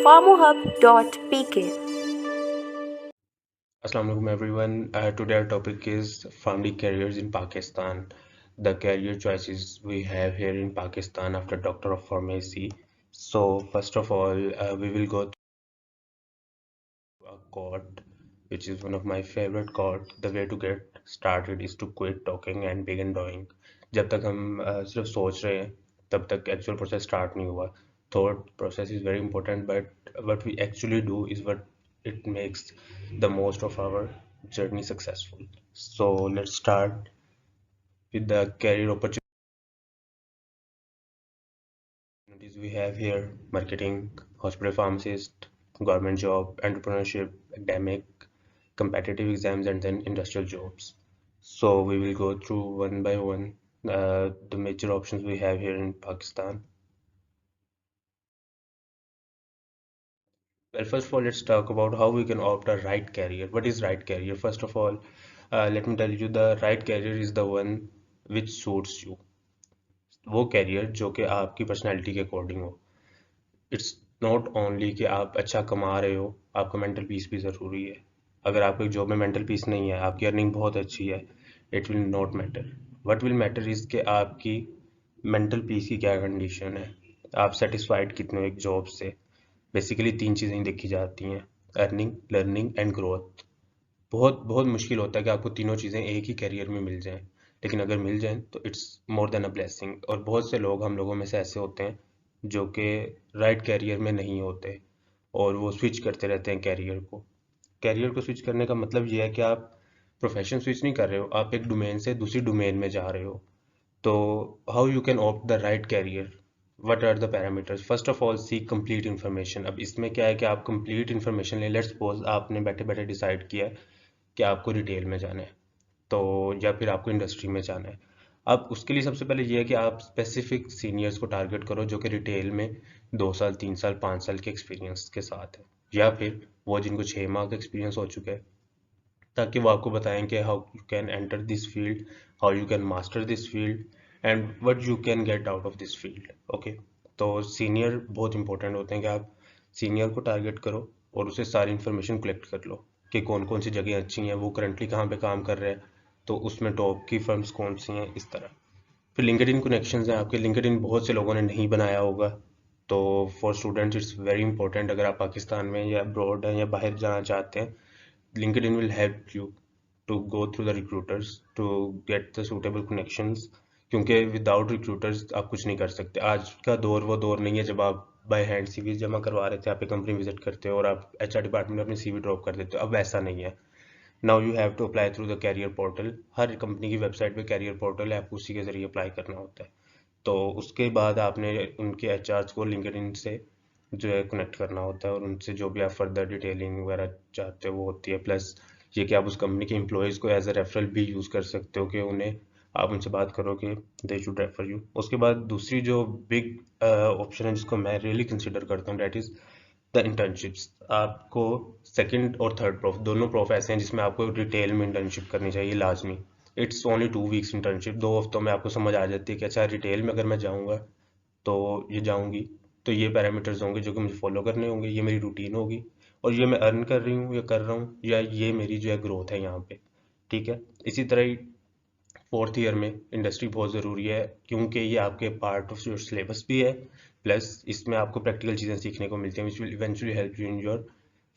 farmohub.pk. Assalamu alaikum everyone. Today our topic is family careers in Pakistan. The career choices we have here in Pakistan after Doctor of Pharmacy. So first of all, we will go through a quote, which is one of my favorite quote. The way to get started is to quit talking and begin doing. जब तक हम सिर्फ सोच रहे हैं, तब तक actual process start नहीं हुआ. Thought process is very important, but what we actually do is what it makes the most of our journey successful. So let's start with the career opportunities we have here: marketing, hospital pharmacist, government job, entrepreneurship, academic, competitive exams, and then industrial jobs. So we will go through one by one the major options we have here in Pakistan. Well, first of all, let's talk about how we can opt a right career. What is right career? First of all, let me tell you the right career is the one which suits you. वो career जो कि आपकी personality के according हो. It's not only कि आप अच्छा कमा रहे हो, आपका मेंटल पीस भी ज़रूरी है. अगर आपके जॉब में मेंटल पीस नहीं है, आपकी अर्निंग बहुत अच्छी है, it will not matter. What will matter is कि आपकी मेंटल पीस की क्या कंडीशन है, आप सेटिस्फाइड कितने हो एक जॉब से. बेसिकली तीन चीज़ें देखी जाती हैं: अर्निंग, लर्निंग एंड ग्रोथ. बहुत बहुत मुश्किल होता है कि आपको तीनों चीज़ें एक ही करियर में मिल जाएं, लेकिन अगर मिल जाएं तो it's more than a blessing. और बहुत से लोग हम लोगों में से ऐसे होते हैं जो कि राइट कैरियर में नहीं होते और वो स्विच करते रहते हैं कैरियर को स्विच करने का मतलब ये है कि आप प्रोफेशन स्विच नहीं कर रहे हो, आप एक डोमेन से दूसरी डोमेन में जा रहे हो. तो how you can opt the right career? What are the parameters? First of all, seek complete information. अब इसमें क्या है कि आप कंप्लीट इन्फॉर्मेशन लें. लेट्स सपोज आपने बैठे बैठे डिसाइड किया है कि आपको रिटेल में जाना है, तो या फिर आपको इंडस्ट्री में जाना है. अब उसके लिए सबसे पहले ये है कि आप स्पेसिफिक सीनियर्स को टारगेट करो जो कि रिटेल में 2 साल, 3 साल, 5 साल के एक्सपीरियंस के साथ है, या फिर वो जिनको 6 माह का एक्सपीरियंस हो चुका है, ताकि वो आपको बताएं कि how you can enter this field, how you can master this field and what you can get out of this field. Okay, तो सीनियर बहुत इंपॉर्टेंट होते हैं कि आप सीनियर को टारगेट करो और उससे सारी इन्फॉर्मेशन कलेक्ट कर लो कि कौन कौन सी जगह अच्छी हैं, वो करंटली कहाँ पे काम कर रहे हैं, तो उसमें टॉप की फर्म्स कौन सी हैं, इस तरह. फिर लिंक्डइन कनेक्शंस हैं आपके. लिंक्डइन बहुत से लोगों ने नहीं बनाया होगा, तो for students it's very important. अगर आप पाकिस्तान में या अब्रॉड हैं या बाहर जाना चाहते हैं, LinkedIn will help you to go through the recruiters to get the suitable connections. क्योंकि विदाउट रिक्रूटर्स आप कुछ नहीं कर सकते. आज का दौर वो दौर नहीं है जब आप बाय हैंड सीवी जमा करवा रहे थे, आप एक कंपनी विजिट करते हो और आप एचआर डिपार्टमेंट में अपनी सीवी ड्रॉप कर देते हो. अब ऐसा नहीं है. Now you have to apply through the career portal. हर कंपनी की वेबसाइट पे कैरियर पोर्टल है, आपको उसी के जरिए अप्लाई करना होता है. तो उसके बाद आपने उनके एचआर्स को लिंक्डइन से जो है कनेक्ट करना होता है और उनसे जो भी आप फर्दर डिटेलिंग वगैरह चाहते हो वो होती है. प्लस ये कि आप उस कंपनी के एम्प्लॉयज़ को एज अ रेफरल भी यूज़ कर सकते हो कि उन्हें आप उनसे बात करो कि दे शुड रेफर यू. उसके बाद दूसरी जो बिग ऑप्शन है जिसको मैं रियली कंसिडर करता हूँ, डैट इज़ द इंटर्नशिप्स. आपको सेकंड और थर्ड प्रोफ, दोनों प्रोफ ऐसे हैं जिसमें आपको रिटेल में इंटर्नशिप करनी चाहिए लाजमी. It's only 2 weeks internship. 2 हफ्तों में आपको समझ आ जाती है कि अच्छा रिटेल में अगर मैं जाऊँगा तो ये जाऊँगी तो ये पैरामीटर्स होंगे जो कि मुझे फॉलो करने होंगे, ये मेरी रूटीन होगी, और ये मैं अर्न कर रही हूँ या कर रहा हूँ, या ये मेरी जो है ग्रोथ है यहाँ पे. ठीक है. इसी तरह ही फोर्थ ईयर में इंडस्ट्री बहुत ज़रूरी है, क्योंकि ये आपके पार्ट ऑफ योर सिलेबस भी है. प्लस इसमें आपको प्रैक्टिकल चीज़ें सीखने को मिलती हैं which will eventually help you in your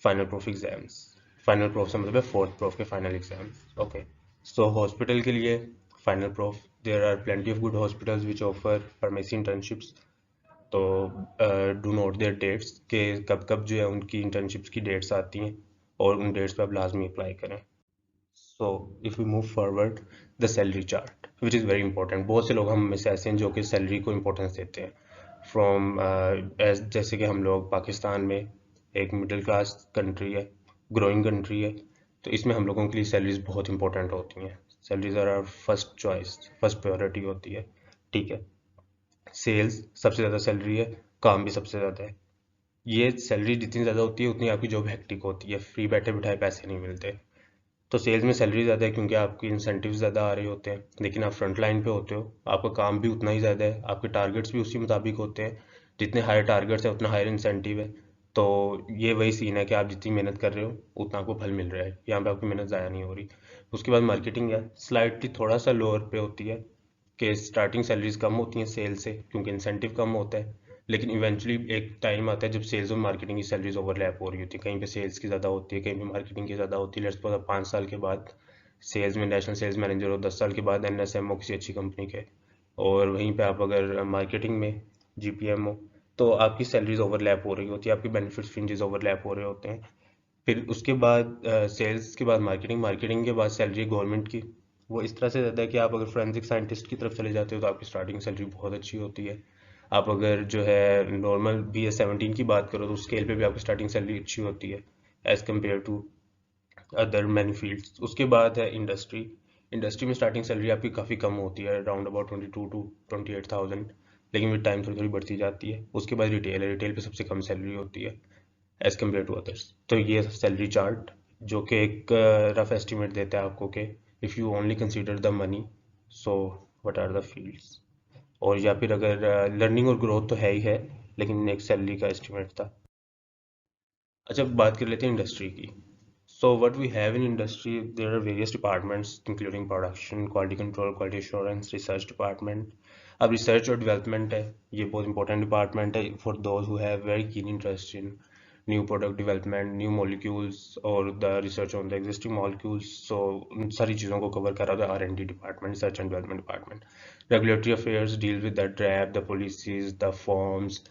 final prof exams. Final prof से मतलब है फोर्थ प्रूफ के final exams. Okay, so hospital के लिए final prof, there are plenty of good hospitals which offer pharmacy internships. तो do note their dates कि कब कब जो है उनकी इंटर्नशिप्स की डेट्स आती हैं, और उन डेट्स पर आप लाजमी अप्लाई करें. So if we move forward, the salary chart which is very important. बहुत से लोग हम में से ऐसे हैं जो कि सैलरी को इंपॉर्टेंस देते हैं. फ्रॉम एज जैसे कि हम लोग पाकिस्तान में एक मिडिल क्लास कंट्री है, ग्रोइंग कंट्री है, तो इसमें हम लोगों के लिए सैलरीज बहुत इंपॉर्टेंट होती हैं. Salaries are our first choice, first priority होती है. ठीक है. सेल्स सबसे ज़्यादा सैलरी है, काम भी सबसे ज़्यादा है. ये सैलरी जितनी ज़्यादा होती है उतनी आपकी जॉब हेक्टिक होती है, फ्री बैठे बिठाए पैसे नहीं मिलते. तो सेल्स में सैलरी ज़्यादा है क्योंकि आपकी इंसेंटिव ज़्यादा आ रहे होते हैं, लेकिन आप फ्रंट लाइन पे होते हो, आपका काम भी उतना ही ज़्यादा है, आपके टारगेट्स भी उसी मुताबिक होते हैं. जितने हायर टारगेट्स हैं उतना हायर इंसेंटिव है. तो ये वही सीन है कि आप जितनी मेहनत कर रहे हो उतना आपको फल मिल रहा है, यहाँ पे आपकी मेहनत ज़ाया नहीं हो रही। उसके बाद मार्केटिंग है, स्लाइटली थोड़ा सा लोअर पे होती है कि स्टार्टिंग सैलरीज कम होती हैं सेल से, क्योंकि इंसेंटिव कम होता है। लेकिन इवेंचुअली एक टाइम आता है जब सेल्स और मार्केटिंग की सैलरीज ओवरलैप हो रही होती है, कहीं पे सेल्स की ज़्यादा होती है, कहीं पे मार्केटिंग की ज़्यादा होती है। लेट्स सपोज 5 साल के बाद सेल्स में नेशनल सेल्स मैनेजर हो, 10 साल के बाद एनएसएम हो किसी अच्छी कंपनी के, और वहीं पे आप अगर मार्केटिंग में जीपीएम हो, तो आपकी सैलरीज ओवरलैप हो रही होती है, आपकी बेनिफिट्स फ्रिंजेस ओवरलैप हो रहे होते हैं। फिर उसके बाद सेल्स के बाद मार्केटिंग, मार्केटिंग के बाद सैलरी गवर्नमेंट की। वो इस तरह से रहता है कि आप अगर फोरेंसिक साइंटिस्ट की तरफ चले जाते हो तो आपकी स्टार्टिंग सैलरी बहुत अच्छी होती है। आप अगर जो है नॉर्मल BS17 की बात करो तो उस स्केल पे भी आपकी स्टार्टिंग सैलरी अच्छी होती है as compare to other many fields. उसके बाद है इंडस्ट्री। इंडस्ट्री में स्टार्टिंग सैलरी आपकी काफ़ी कम होती है, अराउंड अबाउट 22 to 28,000, लेकिन विद टाइम थोड़ी थोड़ी बढ़ती जाती है। उसके बाद रिटेल है, रिटेल पे सबसे कम सैलरी होती है एज कम्पेयर टू अदर्स। तो ये सैलरी चार्ट जो कि एक रफ एस्टिमेट देता है आपको कि if you only consider the money, so what are the fields. और या फिर अगर लर्निंग और ग्रोथ तो है ही है, लेकिन एक सैलरी का एस्टिमेट था। अच्छा, बात कर लेते हैं इंडस्ट्री की। So what we have in industry, there are various departments including production, quality control, quality assurance, research department. अब research और development है, ये बहुत important department है for those who have very keen interest in new product development, new molecules और the research on the existing molecules. So उन सारी चीज़ों को cover कर रहा था R&D department, research and development department. Regulatory affairs deal with the draft, the policies, the forms,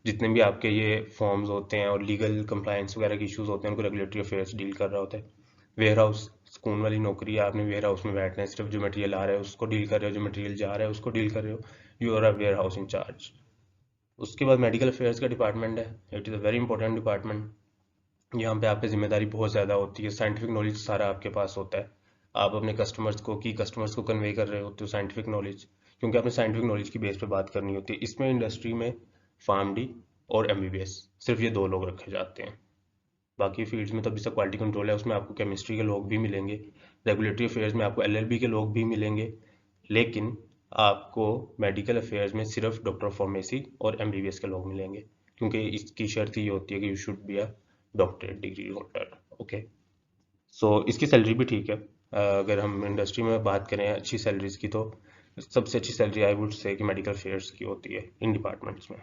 जितने भी आपके ये फॉर्म्स होते हैं और लीगल कंप्लायंस वगैरह के इश्यूज होते हैं उनको रेगुलेटरी अफेयर्स डील कर रहा होता है। वेयर हाउस, सुकून वाली नौकरी है, आपने वेयर हाउस में बैठना है, सिर्फ जो मटेरियल आ रहा है उसको डील कर रहे हो, जो मटेरियल जा रहा है उसको डील कर रहे हो। You are a warehouse incharge. उसके बाद मेडिकल अफेयर्स का डिपार्टमेंट है, it is a very important department. यहाँ पे आपकी जिम्मेदारी बहुत ज़्यादा होती है, साइंटिफिक नॉलेज सारा आपके पास होता है। आप अपने कस्टमर्स को कन्वे कर रहे होते हो साइंटिफिक नॉलेज, क्योंकि आपने साइंटिफिक नॉलेज की बेस पे बात करनी होती है। इसमें इंडस्ट्री में फार्मडी और MBBS सिर्फ ये दो लोग रखे जाते हैं। बाकी फील्ड्स में तो अभी तक क्वालिटी कंट्रोल है, उसमें आपको केमिस्ट्री के लोग भी मिलेंगे। रेगुलेटरी अफेयर्स में आपको LLB के लोग भी मिलेंगे। लेकिन आपको मेडिकल अफेयर्स में सिर्फ डॉक्टर ऑफ फार्मेसी और MBBS के लोग मिलेंगे, क्योंकि इसकी शर्त ये होती है कि you should be a doctorate degree holder. Okay, so इसकी सैलरी भी ठीक है। अगर हम इंडस्ट्री में बात करें अच्छी सैलरीज की, तो सबसे अच्छी सैलरी आई वुड से कि मेडिकल अफेयर्स की होती है इन डिपार्टमेंट्स में।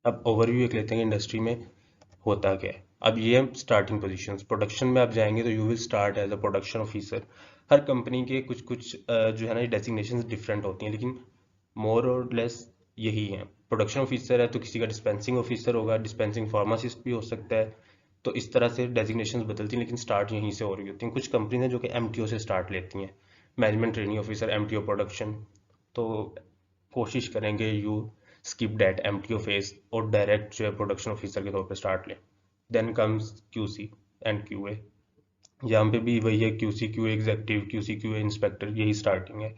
अब ओवरव्यू एक लेते हैं इंडस्ट्री में होता क्या है। अब ये स्टार्टिंग पोजीशंस, प्रोडक्शन में आप जाएंगे तो you will start as a production officer. हर कंपनी के कुछ कुछ जो है ना डेजिग्नेशन डिफरेंट होती हैं, लेकिन मोर और लेस यही है। प्रोडक्शन ऑफिसर है तो किसी का डिस्पेंसिंग ऑफिसर होगा, डिस्पेंसिंग फार्मासिस्ट भी हो सकता है। तो इस तरह से डेजिग्नेशन बदलती हैं, लेकिन स्टार्ट यहीं से हो रही होती हैं। कुछ कंपनीज हैं जो कि MTO से स्टार्ट लेती हैं, management training officer, MTO production. तो कोशिश करेंगे you skip that MTO phase और डायरेक्ट जो है प्रोडक्शन ऑफिसर के तौर पे स्टार्ट लें। Then comes QC and QA। यहाँ पे भी वही है, QC QA executive, QC QA inspector, यही स्टार्टिंग है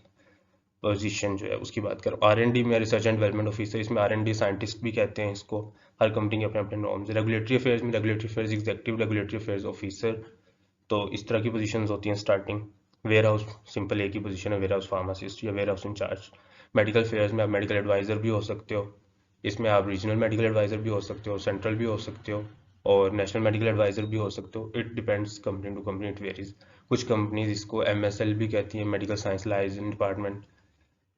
पोजीशन जो है उसकी बात करो। R&D में रिसर्च एंड डेवलपमेंट ऑफिसर, इसमें R&D साइंटिस्ट भी कहते हैं इसको। हर कंपनी के अपने अपने नॉर्म्स। रेगुलेटरी अफेयर्स में regulatory affairs executive, regulatory affairs officer. तो इस तरह की पोजीशंस होती हैं स्टार्टिंग। वेयर हाउस, सिंपल एक ही पोजीशन है, वेयर हाउस फार्मासिस्ट या warehouse incharge. Medical affairs में आप मेडिकल एडवाइजर भी हो सकते हो। इसमें आप रीजनल मेडिकल एडवाइजर भी हो सकते हो, सेंट्रल भी हो सकते हो, और नेशनल मेडिकल एडवाइजर भी हो सकते हो। It depends company to company, it varies. कुछ कंपनीज इसको MSL भी कहती हैं, मेडिकल साइंस लाइजेंस डिपार्टमेंट।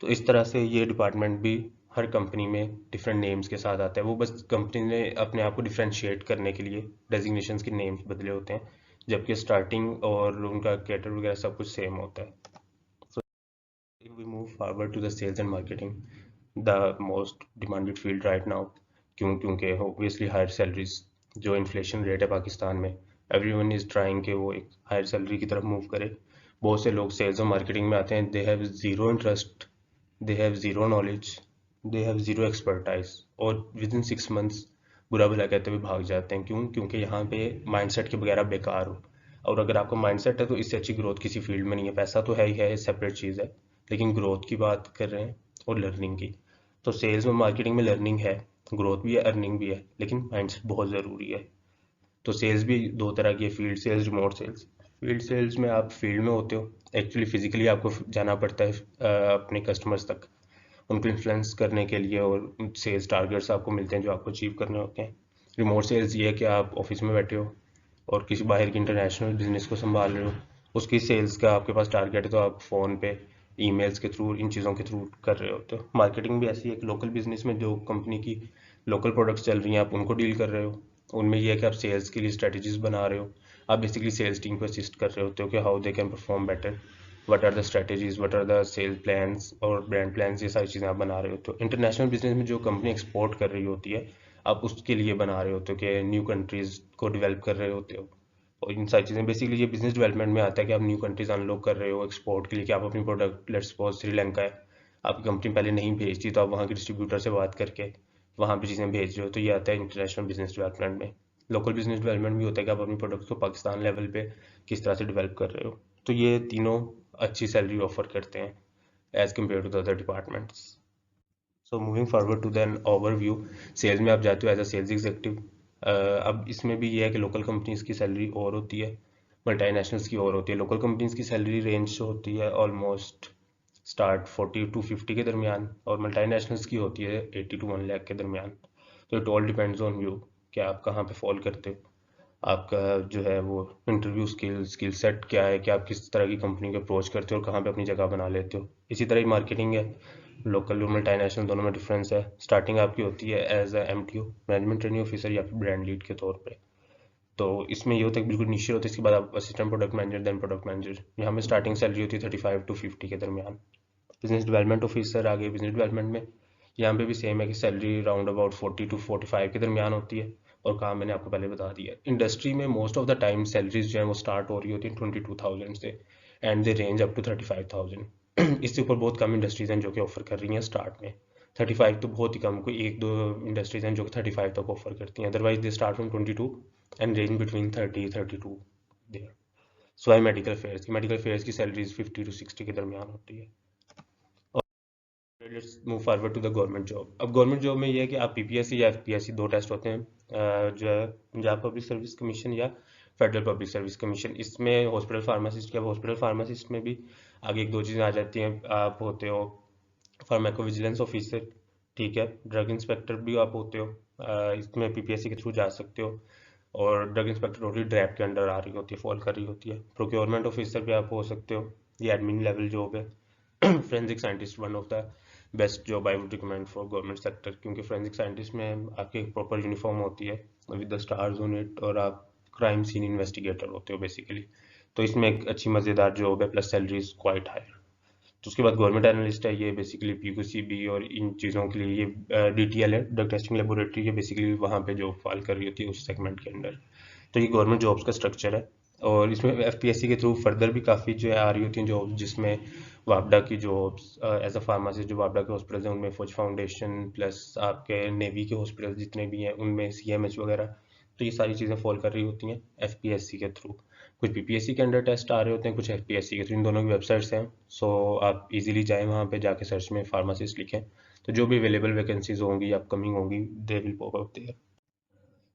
तो इस तरह से ये डिपार्टमेंट भी हर कंपनी में डिफरेंट नेम्स के साथ आता है। वो बस कंपनी ने अपने आप को डिफ्रेंशिएट करने के लिए डेजिग्नेशंस के नेम्स बदले होते हैं, जबकि स्टार्टिंग और उनका कैटर वगैरह सब कुछ सेम होता है। So if we move forward to the sales and marketing, the most demanded field right now. क्योंकि ऑब्वियसली हायर सैलरीज, जो इन्फ्लेशन रेट है पाकिस्तान में, एवरीवन इज ट्राइंग कि वो एक हायर सैलरी की तरफ मूव करे। बहुत से लोग सेल्स और मार्केटिंग में आते हैं, they have zero interest, they have zero knowledge, they have zero expertise, और विद इन 6 मंथ्स बुरा भला कहते हुए भाग जाते हैं। क्यों? क्योंकि यहाँ पे माइंडसेट के बगैर आप बेकार हो। और अगर आपका माइंडसेट है तो इससे अच्छी ग्रोथ किसी फील्ड में नहीं है। पैसा तो है ही है, सेपरेट चीज़ है, लेकिन ग्रोथ की बात कर रहे हैं और लर्निंग की। तो सेल्स में मार्केटिंग में लर्निंग है, ग्रोथ भी है, अर्निंग भी है, लेकिन माइंडसेट बहुत ज़रूरी है। तो सेल्स भी दो तरह की है, field sales, remote sales. Field sales में आप फील्ड में होते हो, एक्चुअली फिजिकली आपको जाना पड़ता है अपने कस्टमर्स तक, उनको इन्फ्लुएंस करने के लिए, और सेल्स टारगेट्स आपको मिलते हैं जो आपको अचीव करने होते हैं। रिमोट सेल्स ये है कि आप ऑफिस में बैठे हो और किसी बाहर की इंटरनेशनल बिजनेस को संभाल रहे हो, उसकी सेल्स का आपके पास टारगेट है, तो आप फ़ोन पे ईमेल्स के थ्रू इन चीज़ों के थ्रू कर रहे होते हो। मार्केटिंग भी ऐसी है कि लोकल बिजनेस में जो कंपनी की लोकल प्रोडक्ट्स चल रही हैं आप उनको डील कर रहे हो, उनमें ये है कि आप सेल्स के लिए स्ट्रेटजीज बना रहे हो, आप बेसिकली सेल्स टीम को असिस्ट कर रहे होते हो कि how they can perform better, what are the strategies, what are the sale plans और ब्रांड प्लान्स, ये सारी चीज़ें आप बना रहे होते हो। इंटरनेशनल बिजनेस में जो कंपनी एक्सपोर्ट कर रही होती है आप उसके लिए बना रहे होते हो कि न्यू कंट्रीज को डेवलप कर रहे होते हो। और इन सारी चीज़ें बेसिकली ये बिजनेस डेवलपमेंट में आता है कि आप न्यू कंट्रीज अनलॉक कर रहे हो एक्सपोर्ट के लिए, कि आप अपनी प्रोडक्ट, लेट्स सपोज श्रीलंका है, आपकी कंपनी पहले नहीं भेजती तो आप वहाँ के डिस्ट्रीब्यूटर से बात करके वहाँ पे चीज़ें भेज रहे हो, तो ये आता है इंटरनेशनल बिजनेस डेवलपमेंट में। लोकल बिजनेस डेवलपमेंट भी होता है कि आप अपनी प्रोडक्ट को पाकिस्तान लेवल पे किस तरह से डेवलप कर रहे हो। तो ये तीनों अच्छी सैलरी ऑफर करते हैं as compare to the other departments. So moving forward to then overview, sales में आप जाते हो एज अ सेल्स एग्जीक्यूटिव। अब इसमें भी ये है कि लोकल कंपनीज की सैलरी और होती है, मल्टीनेशनल्स की और होती है। लोकल कंपनीज की सैलरी रेंज होती है ऑलमोस्ट स्टार्ट 40 to 50 के दरमियान, और मल्टीनेशनल्स की होती है 80 to 1 लाख के दरमियान। तो it all depends on you कि आप कहाँ पे फॉल करते हो, आपका जो है वो इंटरव्यू स्किल सेट क्या है, कि आप किस तरह की कंपनी को अप्रोच करते हो और कहाँ पे अपनी जगह बना लेते हो। इसी तरह ही मार्केटिंग है, लोकल और मल्टीनेशनल दोनों में डिफरेंस है। स्टार्टिंग आपकी होती है as a MTO, management training officer, या फिर ब्रांड लीड के तौर पे। तो इसमें ये होता है कि बिल्कुल नीचे होता है, इसके बाद आप assistant product manager, then product manager. यहाँ में स्टार्टिंग सैलरी होती है 35 to 50 के दरमियान। बिजनेस डेवलपमेंट ऑफिसर आगे बिजनेस डेवलपमेंट में, यहाँ पे भी सेम है कि सैलरी राउंड अबाउट 40 to 45 के दरमियान होती है। और काम मैंने आपको पहले बता दिया, इंडस्ट्री में most of the time salaries जो है वो स्टार्ट हो रही होती है 22,000 से, and they range up to 35,000। इससे ऊपर बहुत कम इंडस्ट्रीज हैं जो कि ऑफर कर रही हैं स्टार्ट में। 35 तो बहुत ही कम, कोई एक दो इंडस्ट्रीज हैं जो कि 35 तक ऑफर करती हैं, otherwise they start from 22 and range between 30-32 there. So medical fairs की सैलरीज 50 to 60 के दरमियान होती है। Let's move forward to the government job. अब गवर्नमेंट जॉब में ये है कि आप PPSC या FPSC दो टेस्ट होते हैं, जो है पंजाब पब्लिक सर्विस कमीशन या फेडरल पब्लिक सर्विस कमीशन। इसमें हॉस्पिटल फार्मासिस्ट क्या, हॉस्पिटल फार्मासिस्ट में भी आगे एक दो चीज़ें आ जाती हैं। आप होते हो फार्माकोविजिलेंस ऑफिसर, ठीक है, ड्रग इंस्पेक्टर भी आप होते हो, इसमें PPSC के थ्रू जा सकते हो। और ड्रग इंस्पेक्टर टोटली ड्रैप के अंडर आ रही होती है, फॉल कर रही होती है। प्रोक्योरमेंट ऑफिसर भी आप हो सकते हो, ये एडमिन लेवल जॉब है। Forensic scientist one of the best job I would recommend for government sector, क्योंकि फोरेंसिक साइंटिस्ट में आपकी एक प्रॉपर यूनिफॉर्म होती है with the stars on it, और आप क्राइम सीन इन्वेस्टिगेटर होते हो बेसिकली। तो इसमें एक अच्छी मज़ेदार जॉब है, plus salary is quite higher. तो उसके बाद गवर्नमेंट एनालिस्ट है, ये बेसिकली PQCB और इन चीज़ों के लिए, ये DTL है, ड्रग टेस्टिंग लेबोरेटरी, ये बेसिकली वहाँ पे जॉब फाल कर रही होती है उस सेगमेंट के अंडर। तो ये गवर्नमेंट जॉब्स का स्ट्रक्चर है। और इसमें FPSC के थ्रू फर्दर भी काफ़ी जो है आ रही होती हैं जॉब, जिसमें वापडा की जॉब्स एज अ फार्मासिस्ट, जो वापडा के हॉस्पिटल हैं उनमें फौज फाउंडेशन, प्लस आपके नेवी के हॉस्पिटल जितने भी हैं उनमें CMH वगैरह। तो ये सारी चीज़ें फॉल कर रही होती हैं FPSC के थ्रू। कुछ PPSC के अंडर टेस्ट आ रहे होते हैं, कुछ FPSC के थ्रू। इन दोनों की वेबसाइट्स हैं, सो आप इजीली जाएं वहाँ पे, जाके सर्च में फार्मासिस्ट लिखें तो जो भी अवेलेबल वैकेंसीज होंगी अपकमिंग होंगी, they will pop up there.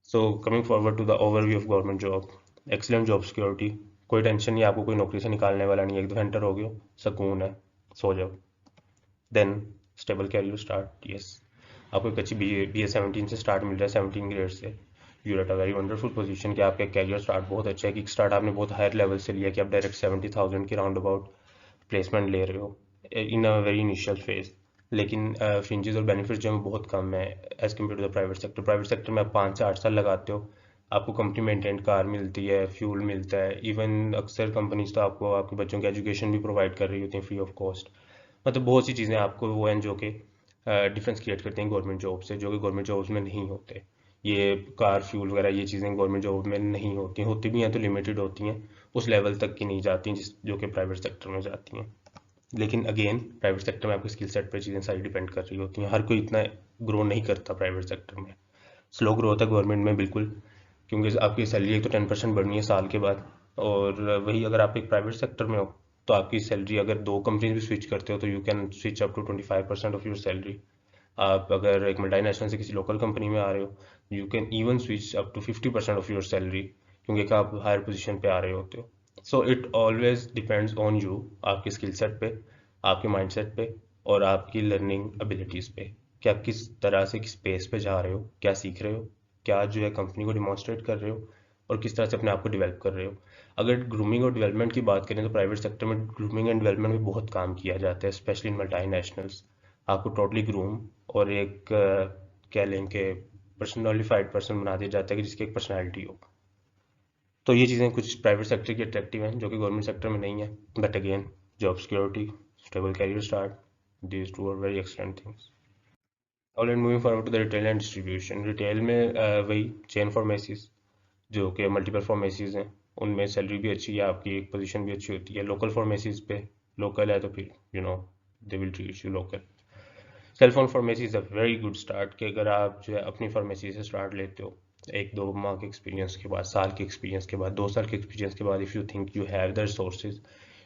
So coming forward to the overview of government job, excellent job security, कोई टेंशन नहीं, आपको कोई नौकरी से निकालने वाला नहीं है, एक दो एंटर हो गए सुकून है, सो जाओ। Then stable career start, yes, आपको एक अच्छी BA 17 से स्टार्ट मिल रहा है, 17 ग्रेड से। You're at a very wonderful position कि आपका कैरियर स्टार्ट बहुत अच्छा है, कि स्टार्ट आपने बहुत हायर लेवल से लिया कि आप डायरेक्ट 70,000 के राउंड अबाउट प्लेसमेंट ले रहे हो in a very initial phase. लेकिन फ्रिंजेस और बेनिफिट्स जो हैं बहुत कम है as compare to the private sector. Private sector में आप 5 से 8 साल लगाते हो, आपको कंपनी मेंटेन्ड कार मिलती है, फ्यूल मिलता है, इवन अक्सर कंपनीज तो आपको आपके बच्चों की एजुकेशन भी प्रोवाइड कर रही होती हैं फ्री ऑफ कॉस्ट। मतलब बहुत सी चीज़ें आपको वो हैं जो कि डिफरेंस क्रिएट करते हैं गवर्नमेंट जॉब से, जो कि गवर्नमेंट जॉब्स में नहीं होते। ये कार फ्यूल वगैरह ये चीज़ें गवर्नमेंट जॉब में नहीं होती, होती भी हैं तो लिमिटेड होती हैं, उस लेवल तक की नहीं जाती जिस जो कि प्राइवेट सेक्टर में जाती हैं। लेकिन अगेन प्राइवेट सेक्टर में आपके स्किल सेट पे चीज़ें सारी डिपेंड कर रही होती हैं, हर कोई इतना ग्रो नहीं करता प्राइवेट सेक्टर में, स्लो ग्रो होता है गवर्नमेंट में बिल्कुल, क्योंकि आपकी सैलरी एक तो 10% बढ़नी है साल के बाद। और वही अगर आप एक प्राइवेट सेक्टर में हो तो आपकी सैलरी अगर दो कंपनी भी स्विच करते हो तो you can switch up to 25% of your salary. आप अगर एक मल्टीनेशनल से किसी लोकल कंपनी में आ रहे हो, you can even switch up to 50% of your salary, क्योंकि आप हायर पोजीशन पे आ रहे होते हो। So it always depends on you, आपके स्किल सेट पे, आपके माइंडसेट पे, और आपकी लर्निंग एबिलिटीज़ पे, कि आप किस तरह से किस पेस पे जा रहे हो, क्या सीख रहे हो, क्या जो है कंपनी को डिमॉन्स्ट्रेट कर रहे हो और किस तरह से अपने आप को डेवलप कर रहे हो। अगर ग्रूमिंग और डेवलपमेंट की बात करें तो प्राइवेट सेक्टर में ग्रूमिंग एंड डेवलपमेंट में बहुत काम किया जाता है, स्पेशली इन मल्टीनेशनल्स। आपको टोटली ग्रूम और एक कह लें कि पर्सनलिफाइड पर्सन बना दिया जाता है कि जिसकी एक पर्सनैलिटी हो। तो ये चीज़ें कुछ प्राइवेट सेक्टर की अट्रैक्टिव हैं जो कि गवर्नमेंट सेक्टर में नहीं है। But again, job security, stable career start, these two are very excellent things. और moving forward to the retail and distribution. Retail में वही चेन फार्मेसीज जो कि मल्टीपल फार्मेसीज हैं, उनमें सैलरी भी अच्छी है, आपकी एक पोजीशन भी अच्छी होती है। लोकल फार्मेसीज पे, लोकल है तो फिर they will treat you local. Self own pharmacy is a very good start कि अगर आप जो है अपनी फार्मेसी से स्टार्ट लेते हो, एक दो माह के एक्सपीरियंस के बाद, साल के एक्सपीरियंस के बाद, 2 साल के एक्सपीरियंस के बाद, if you think you have the resources,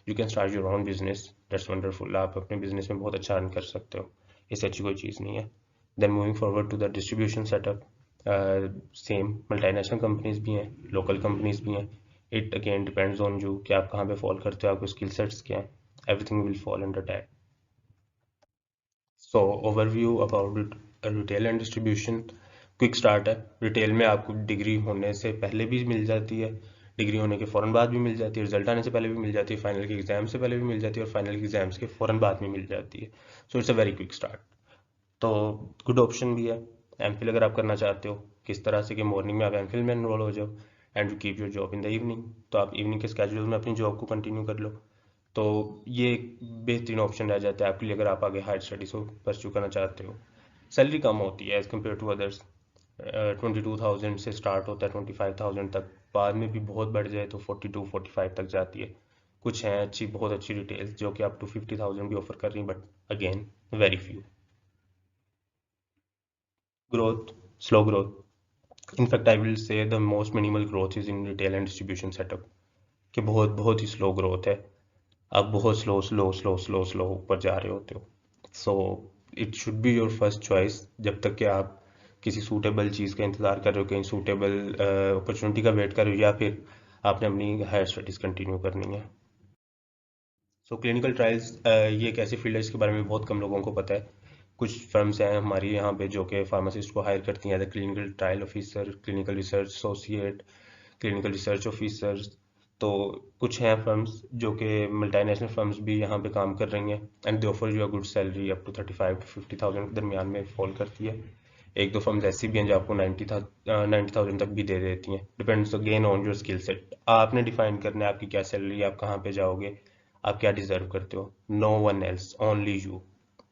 you can start your own business. That's wonderful. आप अपने बिजनेस में बहुत अच्छा अर्न कर सकते हो, इससे अच्छी कोई चीज़ नहीं है। Then moving forward to the distribution setup, same multinational companies भी हैं, लोकल कंपनीज भी हैं। It again depends on you कि आप कहाँ पे फॉल करते हो, आपके स्किल सेट्स क्या हैं। Everything will fall under that. So overview about retail and distribution. Quick start है। रिटेल में आपको डिग्री होने से पहले भी मिल जाती है, डिग्री होने के फ़ौरन बाद भी मिल जाती है, रिजल्ट आने से पहले भी मिल जाती है, फाइनल के एग्जाम से पहले भी मिल जाती है और फाइनल के एग्जाम्स के फ़ौरन बाद भी मिल जाती है। So it's a very quick start. तो गुड ऑप्शन भी है। एमफिल अगर आप करना चाहते हो, किस तरह से कि मॉर्निंग में आप एमफिल में एनरोल हो जाओ and you keep your job in the evening, तो आप इवनिंग के स्केड्यूल में अपनी जॉब को कंटिन्यू कर लो। तो ये एक बेहतरीन ऑप्शन रह जाता है आपके लिए अगर आप आगे हायर स्टडीज को परस्यू करना चाहते हो। सैलरी कम होती है एज़ कम्पेयर टू अदर्स। 22,000 से स्टार्ट होता है 25,000 तक, बाद में भी बहुत बढ़ जाए तो 42-45 तक जाती है। कुछ हैं अच्छी, बहुत अच्छी डिटेल्स जो कि अप टू 50,000 भी ऑफर कर रही हैं, but again very few. Growth, slow growth. In fact I will say the most minimal growth is in retail and distribution setup, कि बहुत बहुत ही स्लो ग्रोथ है। आप बहुत slow slow slow slow slow ऊपर जा रहे होते हो। So it should be your first choice जब तक कि आप किसी सूटेबल चीज़ का इंतज़ार कर रहे हो, कहीं सूटेबल अपॉर्चुनिटी का वेट कर रहे हो, या फिर आपने अपनी हायर स्टडीज़ कंटिन्यू करनी है। सो क्लिनिकल ट्रायल्स ये एक ऐसी फील्ड है जिसके बारे में बहुत कम लोगों को पता है। कुछ फर्म्स हैं हमारी यहाँ पे जो कि फार्मासिस्ट को हायर करती हैं as a clinical trial officer, clinical research associate, clinical research officers. तो कुछ हैं फर्म्स जो कि मल्टीनेशनल फर्म्स भी यहाँ पे काम कर रही हैं and they offer you a good salary up to 35 to 50,000 के दरमियान में फॉल करती है। एक दो फर्म्स ऐसी भी हैं जो आपको 90,000 तक भी दे देती हैं। Depends again on your skill set. आपने डिफाइन करना है आपकी क्या सैलरी, आप कहाँ पे जाओगे, आप क्या डिजर्व करते हो। No one else, only you.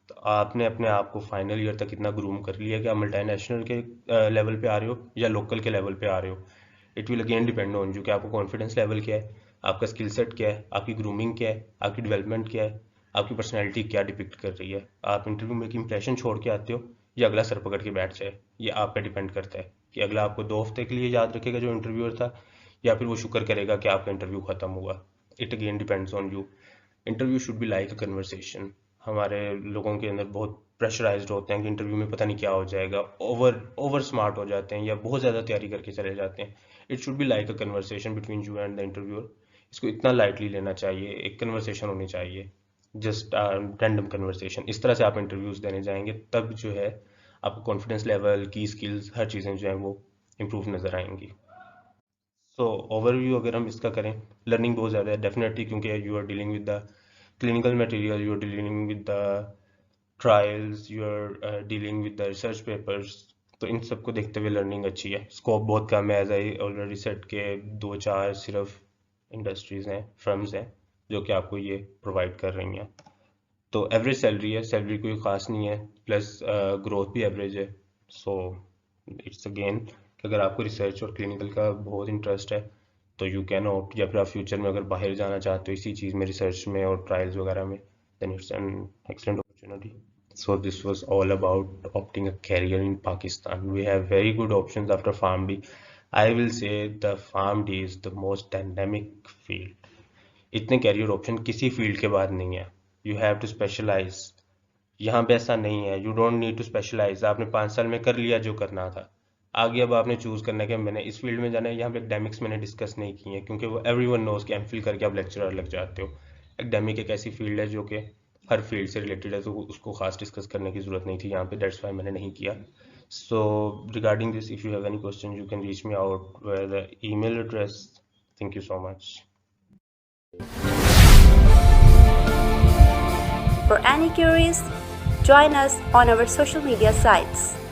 तो आपने अपने आप को फाइनल ईयर तक इतना ग्रूम कर लिया कि आप मल्टीनेशनल के लेवल पे आ रहे हो या लोकल के लेवल पे आ रहे हो। It will again depend on you कि आपका कॉन्फिडेंस लेवल क्या है, आपका स्किल सेट क्या है, आपकी ग्रूमिंग क्या है, आपकी डेवलपमेंट क्या है, आपकी पर्सनैलिटी क्या डिपिक्ट कर रही है। आप इंटरव्यू में एक इंप्रेशन छोड़ के आते हो या अगला सर पकड़ के बैठ जाए, ये आप पे डिपेंड करता है कि अगला आपको 2 हफ्ते के लिए याद रखेगा जो इंटरव्यूअर था, या फिर वो शुक्र करेगा कि आपका इंटरव्यू खत्म हुआ। It again depends on you. Interview should be like a conversation. हमारे लोगों के अंदर बहुत प्रेशराइज्ड होते हैं कि इंटरव्यू में पता नहीं क्या हो जाएगा, ओवर ओवर स्मार्ट हो जाते हैं या बहुत ज़्यादा तैयारी करके चले जाते हैं। It should be like a conversation between you and the interviewer. इसको इतना लाइटली लेना चाहिए, एक कन्वर्सेशन होनी चाहिए, जस्ट रैंडम कन्वर्सेशन। इस तरह से आप इंटरव्यूज देने जाएंगे तब जो है आपको कॉन्फिडेंस लेवल, की स्किल्स, हर चीज़ें जो हैं वो इम्प्रूव नज़र आएंगी। सो ओवरव्यू अगर हम इसका करें, लर्निंग बहुत ज़्यादा है डेफिनेटली, क्योंकि you are dealing with the clinical material, you're dealing with the trials, you're dealing with the research papers। तो इन सबको देखते हुए लर्निंग अच्छी है। स्कोप बहुत कम है, एज आई ऑलरेडी सेट के 2-4 सिर्फ इंडस्ट्रीज हैं, फर्म्स हैं जो कि आपको ये प्रोवाइड कर रही हैं। तो एवरेज सैलरी है, सैलरी कोई ख़ास नहीं है, प्लस ग्रोथ भी एवरेज है। सो इट्स अगेन कि अगर आपको रिसर्च और क्लिनिकल का बहुत इंटरेस्ट है तो यू कैन ऑप्ट, या फिर आप फ्यूचर में अगर बाहर जाना चाहते हो इसी चीज़ में, रिसर्च में और ट्रायल्स वगैरह में, then it's an excellent opportunity. So this was all about opting a career in Pakistan. We have very good options after PharmD. I will say the PharmD is the most dynamic field. इतने career option किसी field के बाद नहीं है। You have to specialize. यहाँ पे ऐसा नहीं है, you don't need to specialize. आपने 5 साल में कर लिया जो करना था, आगे अब आपने चूज करना है कि मैंने इस फील्ड में जाना है। यहाँ पे एकेडमिक्स मैंने डिस्कस नहीं की है क्योंकि वो एवरीवन नोज कि एमफिल करके आप लेक्चरर लग जाते हो। एकेडमिक एक ऐसी फील्ड है जो कि हर फील्ड से रिलेटेड है, तो उसको खास डिस्कस करने की जरूरत नहीं थी यहाँ पे, दैट्स वाई मैंने नहीं किया। So regarding this, if you have any questions, you can reach me out via the email address. Thank you so much. For any queries, join us on our social media sites.